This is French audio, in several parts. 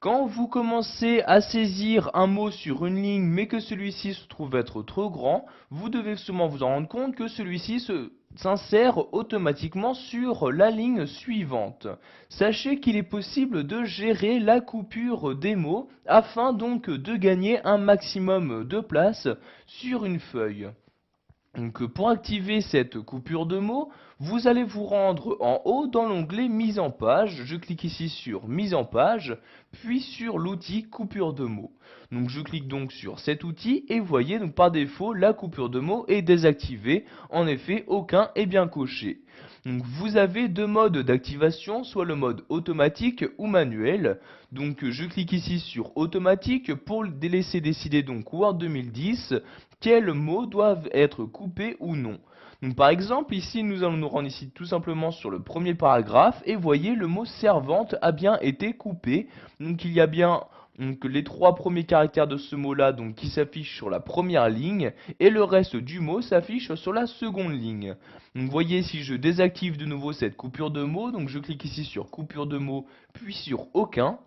Quand vous commencez à saisir un mot sur une ligne mais que celui-ci se trouve être trop grand, vous devez sûrement vous en rendre compte que celui-ci s'insère automatiquement sur la ligne suivante. Sachez qu'il est possible de gérer la coupure des mots afin donc de gagner un maximum de place sur une feuille. Donc pour activer cette coupure de mots, vous allez vous rendre en haut dans l'onglet mise en page. Je clique ici sur mise en page, puis sur l'outil coupure de mots. Donc je clique donc sur cet outil et vous voyez donc par défaut la coupure de mots est désactivée. En effet, aucun est bien coché. Donc vous avez deux modes d'activation, soit le mode automatique ou manuel. Donc je clique ici sur automatique pour laisser décider donc Word 2010 quels mots doivent être coupés ou non. Donc par exemple ici nous allons nous rendre ici tout simplement sur le premier paragraphe et voyez le mot servante a bien été coupé. Donc il y a bien les trois premiers caractères de ce mot là donc qui s'affichent sur la première ligne et le reste du mot s'affiche sur la seconde ligne. Donc voyez si je désactive de nouveau cette coupure de mots, donc je clique ici sur coupure de mots puis sur aucun.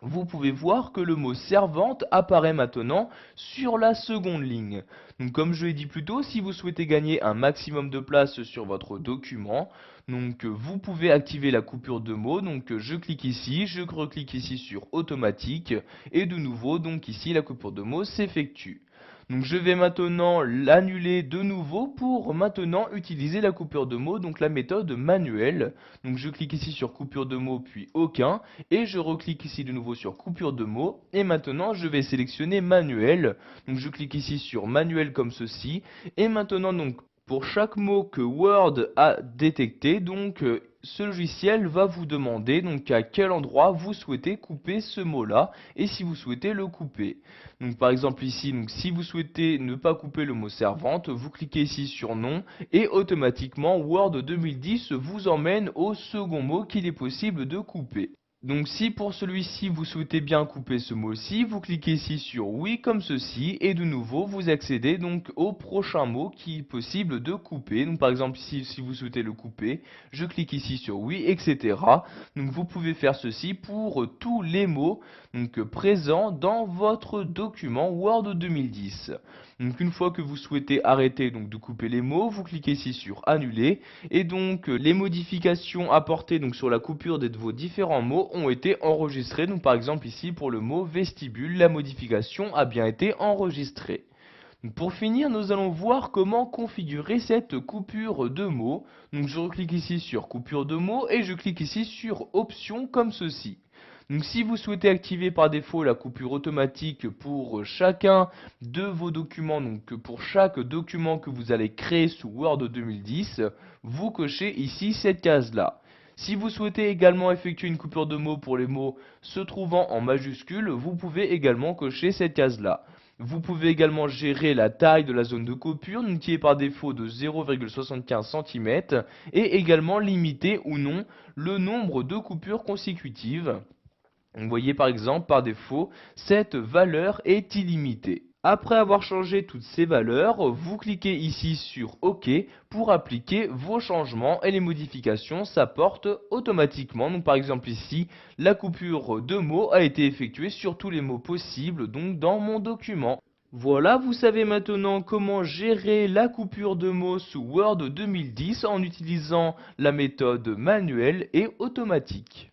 Vous pouvez voir que le mot servante apparaît maintenant sur la seconde ligne. Donc comme je l'ai dit plus tôt, si vous souhaitez gagner un maximum de place sur votre document, donc vous pouvez activer la coupure de mots. Donc je clique ici, je reclique ici sur automatique et de nouveau donc ici la coupure de mots s'effectue. Donc je vais maintenant l'annuler de nouveau pour maintenant utiliser la coupure de mots, donc la méthode manuelle. Donc je clique ici sur coupure de mots puis aucun et je reclique ici de nouveau sur coupure de mots et maintenant je vais sélectionner manuel. Donc je clique ici sur manuel comme ceci et maintenant donc pour chaque mot que Word a détecté, donc ce logiciel va vous demander donc à quel endroit vous souhaitez couper ce mot-là et si vous souhaitez le couper. Donc par exemple ici, donc si vous souhaitez ne pas couper le mot servante, vous cliquez ici sur non et automatiquement Word 2010 vous emmène au second mot qu'il est possible de couper. Donc si pour celui-ci vous souhaitez bien couper ce mot-ci, vous cliquez ici sur oui comme ceci et de nouveau vous accédez donc au prochain mot qui est possible de couper. Donc par exemple ici si vous souhaitez le couper, je clique ici sur oui etc. Donc vous pouvez faire ceci pour tous les mots donc présents dans votre document Word 2010. Donc une fois que vous souhaitez arrêter donc de couper les mots, vous cliquez ici sur annuler et donc les modifications apportées donc sur la coupure de vos différents mots ont été enregistrées. Donc par exemple ici pour le mot vestibule, la modification a bien été enregistrée. Donc, pour finir, nous allons voir comment configurer cette coupure de mots. Donc je reclique ici sur coupure de mots et je clique ici sur options comme ceci. Donc si vous souhaitez activer par défaut la coupure automatique pour chacun de vos documents, donc pour chaque document que vous allez créer sous Word 2010, vous cochez ici cette case-là. Si vous souhaitez également effectuer une coupure de mots pour les mots se trouvant en majuscules, vous pouvez également cocher cette case-là. Vous pouvez également gérer la taille de la zone de coupure, qui est par défaut de 0,75 cm, et également limiter ou non le nombre de coupures consécutives. Vous voyez par exemple, par défaut, cette valeur est illimitée. Après avoir changé toutes ces valeurs, vous cliquez ici sur OK pour appliquer vos changements et les modifications s'apportent automatiquement. Donc par exemple ici, la coupure de mots a été effectuée sur tous les mots possibles donc dans mon document. Voilà, vous savez maintenant comment gérer la coupure de mots sous Word 2010 en utilisant la méthode manuelle et automatique.